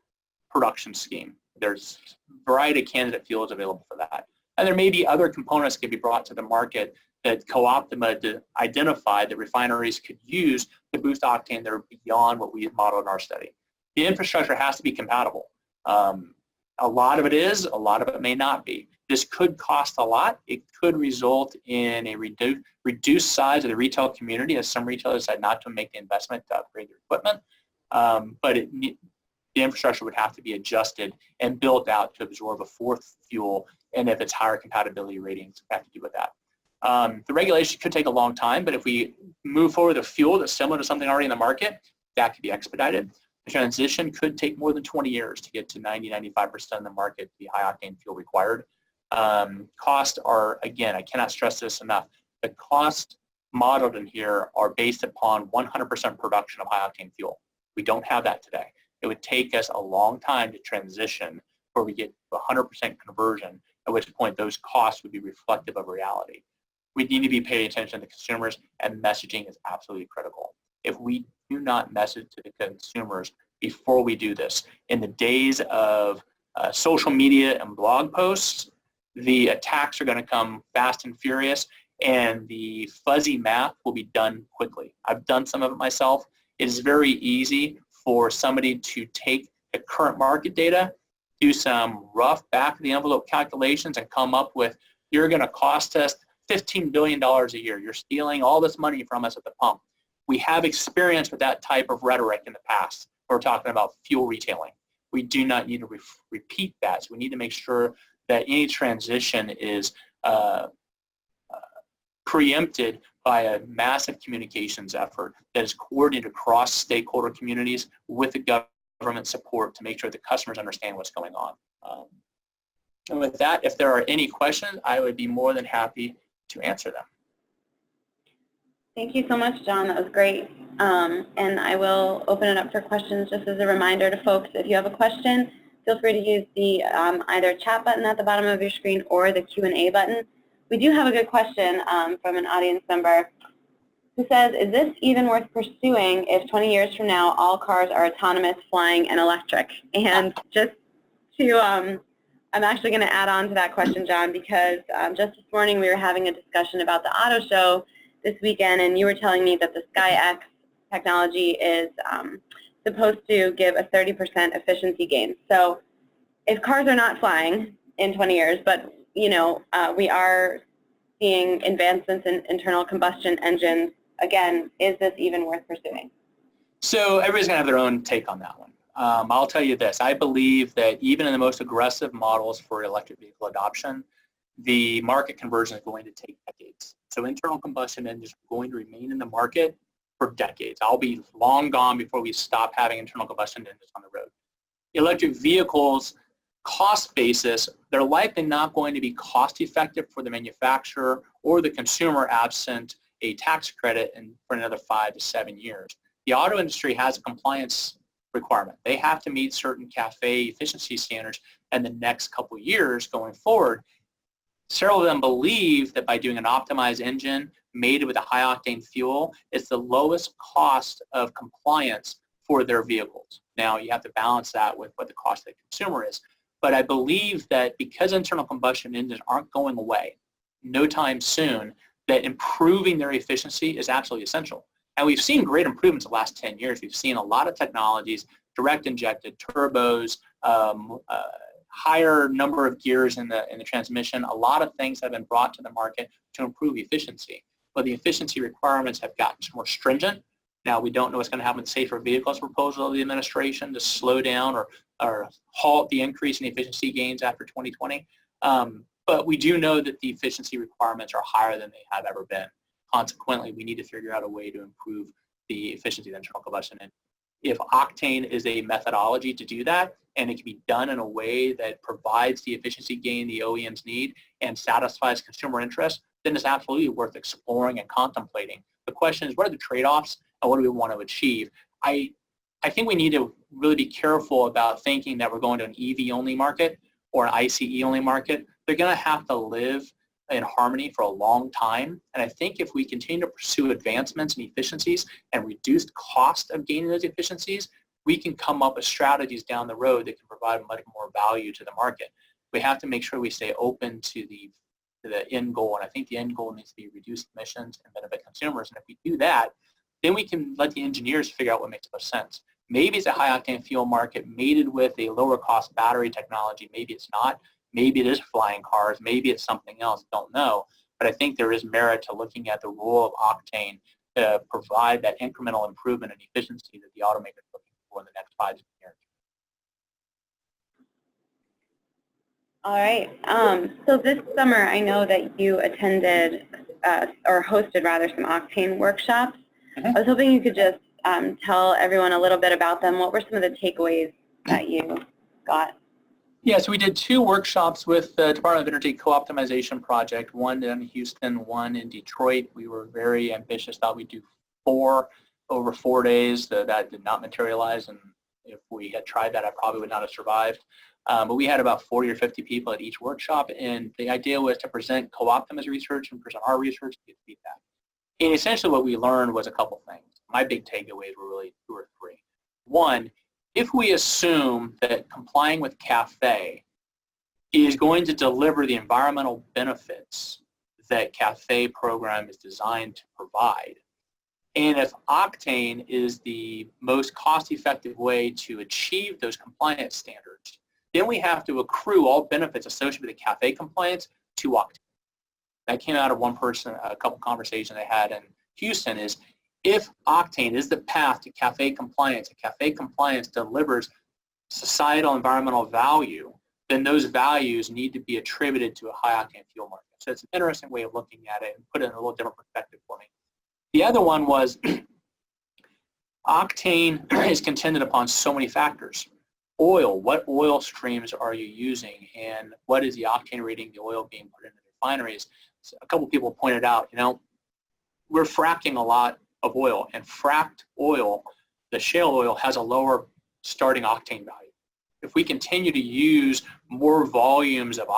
production scheme. There's a variety of candidate fuels available for that. And there may be other components that can be brought to the market that Co-Optima identified that refineries could use to boost octane that are beyond what we modeled in our study. The infrastructure has to be compatible. A lot of it is, a lot of it may not be. This could cost a lot. It could result in a reduced size of the retail community as some retailers decide not to make the investment to upgrade their equipment. But the infrastructure would have to be adjusted and built out to absorb a fourth fuel, and if it's higher compatibility ratings, have to do with that. The regulation could take a long time, but if we move forward with a fuel that's similar to something already in the market, that could be expedited. The transition could take more than 20 years to get to 90-95% of the market to be high-octane fuel required. Costs are, again, I cannot stress this enough, the costs modeled in here are based upon 100% production of high-octane fuel. We don't have that today. It would take us a long time to transition before we get to 100% conversion, at which point those costs would be reflective of reality. We need to be paying attention to consumers, and messaging is absolutely critical. If we do not message to the consumers before we do this, in the days of social media and blog posts, the attacks are going to come fast and furious, and the fuzzy math will be done quickly. I've done some of it myself. It is very easy for somebody to take the current market data, do some rough back-of-the-envelope calculations, and come up with, you're going to cost us $15 billion a year. You're stealing all this money from us at the pump. We have experience with that type of rhetoric in the past. We're talking about fuel retailing. We do not need to repeat that. So we need to make sure that any transition is preempted by a massive communications effort that is coordinated across stakeholder communities with the government support to make sure the customers understand what's going on. And with that, if there are any questions, I would be more than happy to answer them. Thank you so much, John. That was great. And I will open it up for questions. Just as a reminder to folks, if you have a question, feel free to use the either chat button at the bottom of your screen or the Q&A button. We do have a good question from an audience member who says, is this even worth pursuing if 20 years from now all cars are autonomous, flying, and electric? And just to, I'm actually going to add on to that question, John, because just this morning we were having a discussion about the auto show this weekend, and you were telling me that the SkyX technology is supposed to give a 30% efficiency gain. So if cars are not flying in 20 years, but you know, we are seeing advancements in internal combustion engines, again, is this even worth pursuing? So everybody's going to have their own take on that one. I'll tell you this. I believe that even in the most aggressive models for electric vehicle adoption, the market conversion is going to take decades. So internal combustion engines are going to remain in the market for decades. I'll be long gone before we stop having internal combustion engines on the road. Electric vehicles, cost basis, they're likely not going to be cost effective for the manufacturer or the consumer absent a tax credit for another 5 to 7 years. The auto industry has a compliance requirement. They have to meet certain CAFE efficiency standards in the next couple years going forward. Several of them believe that by doing an optimized engine made with a high octane fuel, it's the lowest cost of compliance for their vehicles. Now you have to balance that with what the cost of the consumer is. But I believe that because internal combustion engines aren't going away no time soon, that improving their efficiency is absolutely essential. And we've seen great improvements the last 10 years. We've seen a lot of technologies, direct injected, turbos, higher number of gears in the transmission, a lot of things have been brought to the market to improve efficiency. But the efficiency requirements have gotten more stringent. Now we don't know what's going to happen with safer vehicles proposal of the administration to slow down or halt the increase in efficiency gains after 2020. But we do know that the efficiency requirements are higher than they have ever been. Consequently, we need to figure out a way to improve the efficiency of the internal combustion engine. If Octane is a methodology to do that, and it can be done in a way that provides the efficiency gain the OEMs need and satisfies consumer interest, then it's absolutely worth exploring and contemplating. The question is, what are the trade-offs and what do we want to achieve? I think we need to really be careful about thinking that we're going to an EV-only market or an ICE-only market. They're going to have to live in harmony for a long time. And I think if we continue to pursue advancements in efficiencies and reduced cost of gaining those efficiencies, we can come up with strategies down the road that can provide much more value to the market. We have to make sure we stay open to the end goal. And I think the end goal needs to be reduced emissions and benefit consumers. And if we do that, then we can let the engineers figure out what makes most sense. Maybe it's a high octane fuel market mated with a lower cost battery technology. Maybe it's not. Maybe it is flying cars. Maybe it's something else. Don't know. But I think there is merit to looking at the role of octane to provide that incremental improvement in efficiency that the automaker is looking for in the next 5 years. All right. So this summer, I know that you attended or hosted rather some Octane workshops. I was hoping you could just tell everyone a little bit about them. What were some of the takeaways that you got? Yeah, so we did 2 workshops with the Department of Energy Co-Optimization Project, one in Houston, one in Detroit. We were very ambitious, thought we'd do 4 over 4 days. That did not materialize, and if we had tried that, I probably would not have survived. But we had about 40 or 50 people at each workshop, and the idea was to present co-optimize research and present our research to get feedback. And essentially what we learned was a couple things. My big takeaways were really 2 or 3. One, if we assume that complying with CAFE is going to deliver the environmental benefits that CAFE program is designed to provide. And if octane is the most cost-effective way to achieve those compliance standards, then we have to accrue all benefits associated with the CAFE compliance to octane. That came out of one person, a couple conversations I had in Houston, is if octane is the path to CAFE compliance, and CAFE compliance delivers societal environmental value, then those values need to be attributed to a high octane fuel market. So it's an interesting way of looking at it and put it in a little different perspective for me. The other one was octane is contingent upon so many factors. Oil, what oil streams are you using, and what is the octane rating the oil being put into the refineries? So a couple people pointed out, we're fracking a lot of oil, and fracked oil, the shale oil, has a lower starting octane value. If we continue to use more volumes of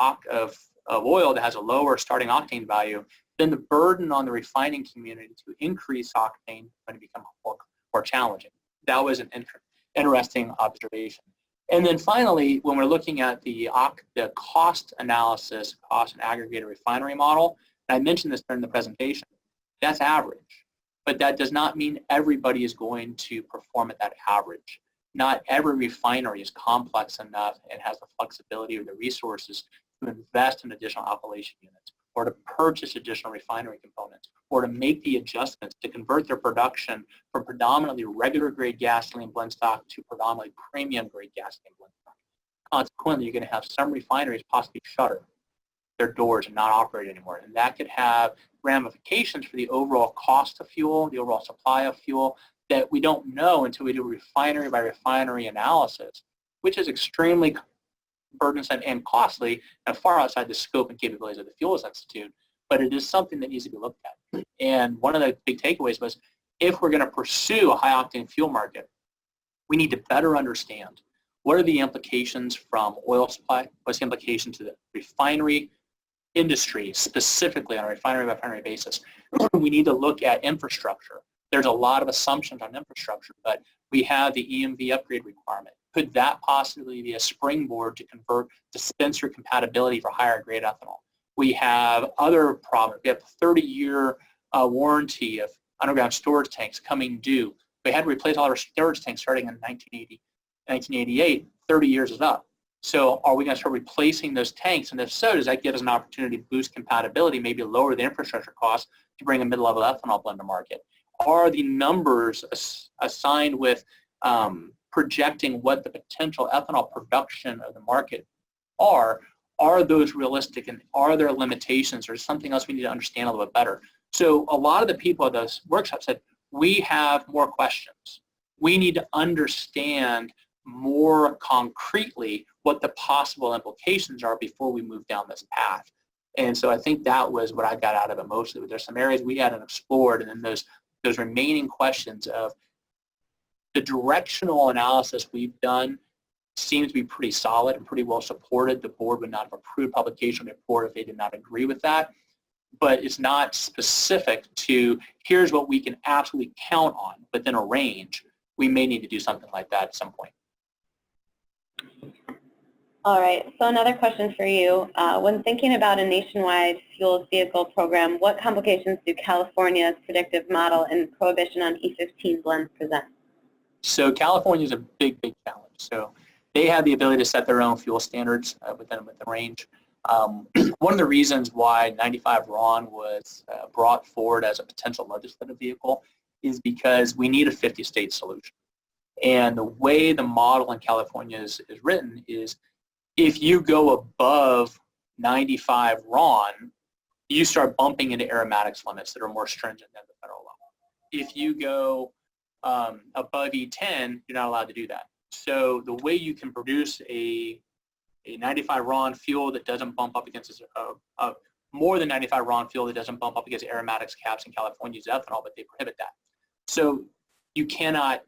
oil that has a lower starting octane value, then the burden on the refining community to increase octane is going to become more challenging. That was an interesting observation. And then finally, when we're looking at the cost analysis, cost and aggregated refinery model, and I mentioned this during the presentation, that's average. But that does not mean everybody is going to perform at that average. Not every refinery is complex enough and has the flexibility or the resources to invest in additional alkylation units, or to purchase additional refinery components, or to make the adjustments to convert their production from predominantly regular grade gasoline blendstock to predominantly premium grade gasoline blendstock. Consequently, you're going to have some refineries possibly shutter their doors and not operate anymore. And that could have ramifications for the overall cost of fuel, the overall supply of fuel, that we don't know until we do refinery by refinery analysis, which is extremely burdensome and costly and far outside the scope and capabilities of the Fuels Institute, but it is something that needs to be looked at. And one of the big takeaways was, if we're going to pursue a high octane fuel market, we need to better understand what are the implications from oil supply, what's the implication to the refinery industry, specifically on a refinery by refinery basis. We need to look at infrastructure. There's a lot of assumptions on infrastructure, but we have the EMV upgrade requirement. Could that possibly be a springboard to convert dispenser compatibility for higher grade ethanol? We have other problems. We have a 30-year warranty of underground storage tanks coming due. We had to replace all our storage tanks starting in 1988. 30 years is up. So are we going to start replacing those tanks? And if so, does that give us an opportunity to boost compatibility, maybe lower the infrastructure costs to bring a mid-level ethanol blend to market? Are the numbers assigned with projecting what the potential ethanol production of the market are those realistic, and are there limitations or something else we need to understand a little bit better? So a lot of the people at this workshop said, we have more questions. We need to understand more concretely what the possible implications are before we move down this path. And so I think that was what I got out of it mostly. But there's some areas we hadn't explored, and then those remaining questions of the directional analysis we've done seems to be pretty solid and pretty well supported. The board would not have approved publication report if they did not agree with that. But it's not specific to, here's what we can absolutely count on within a range. We may need to do something like that at some point. All right, so another question for you. When thinking about a nationwide fuels vehicle program, what complications do California's predictive model and prohibition on E15 blends present? So California is a big, big challenge. So they have the ability to set their own fuel standards within the range. One of the reasons why 95 RON was brought forward as a potential legislative vehicle is because we need a 50-state solution. And the way the model in California is written is, if you go above 95 RON, you start bumping into aromatics limits that are more stringent than the federal level. If you go above E10, you're not allowed to do that. So the way you can produce a 95 RON fuel that doesn't bump up against more than 95 RON fuel that doesn't bump up against aromatics caps in California is ethanol, but they prohibit that. So you cannot,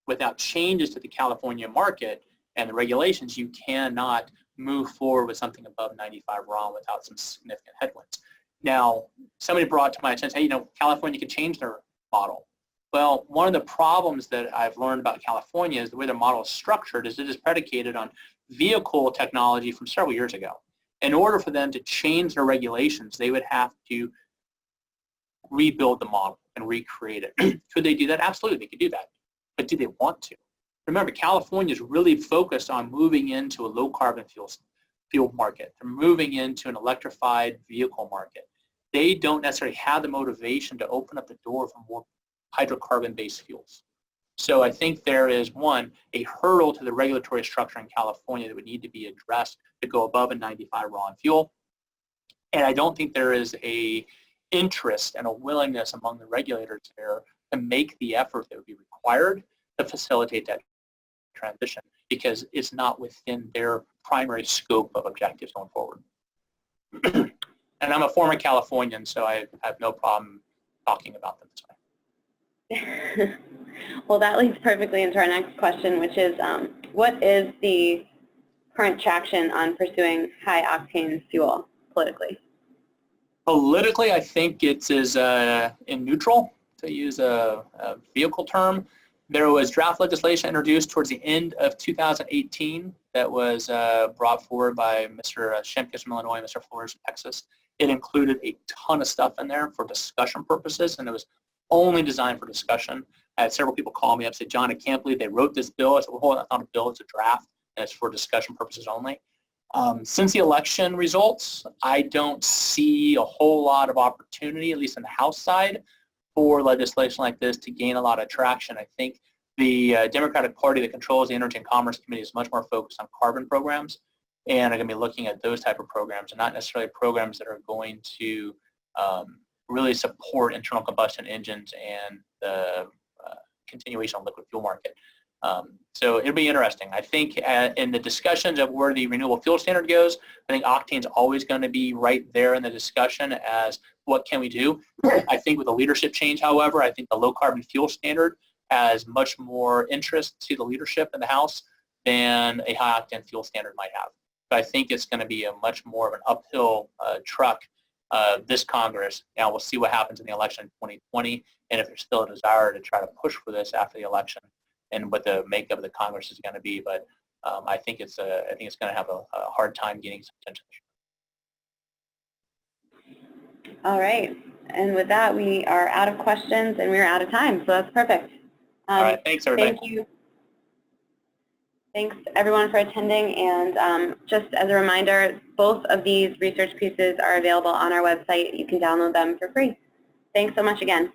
without changes to the California market and the regulations, you cannot move forward with something above 95 RON without some significant headwinds. Now, somebody brought to my attention, hey, California can change their model. Well, one of the problems that I've learned about California is the way their model is structured is it is predicated on vehicle technology from several years ago. In order for them to change their regulations, they would have to rebuild the model and recreate it. Could they do that? Absolutely, they could do that. But do they want to? Remember, California is really focused on moving into a low carbon fuel market. They're moving into an electrified vehicle market. They don't necessarily have the motivation to open up the door for more hydrocarbon-based fuels. So I think there is, one, a hurdle to the regulatory structure in California that would need to be addressed to go above a 95 RON fuel. And I don't think there is a interest and a willingness among the regulators there to make the effort that would be required to facilitate that transition, because it's not within their primary scope of objectives going forward. And I'm a former Californian, so I have no problem talking about them this way. Well, that leads perfectly into our next question, which is, what is the current traction on pursuing high-octane fuel politically? Politically, I think it is in neutral, to use a vehicle term. There was draft legislation introduced towards the end of 2018 that was brought forward by Mr. Shimkus from Illinois, Mr. Flores from Texas. It included a ton of stuff in there for discussion purposes, and it was only designed for discussion. I had several people call me up and say, John, I can't believe they wrote this bill. I said, well, it's not a bill, it's a draft, and it's for discussion purposes only. Since the election results, I don't see a whole lot of opportunity, at least on the House side, for legislation like this to gain a lot of traction. I think the Democratic Party that controls the Energy and Commerce Committee is much more focused on carbon programs, and are going to be looking at those type of programs, and not necessarily programs that are going to really support internal combustion engines and the continuation of liquid fuel market. So it'll be interesting. I think in the discussions of where the renewable fuel standard goes, I think octane's always going to be right there in the discussion as what can we do. I think with the leadership change, however, I think the low carbon fuel standard has much more interest to the leadership in the House than a high octane fuel standard might have. But I think it's going to be a much more of an uphill truck this Congress. Now we'll see what happens in the election in 2020, and if there's still a desire to try to push for this after the election, and what the makeup of the Congress is going to be. But I think it's going to have a hard time getting some attention. All right, and with that, we are out of questions and we're out of time, so that's perfect. All right, thanks everybody. Thank you. Thanks everyone for attending, and just as a reminder, both of these research pieces are available on our website. You can download them for free. Thanks so much again.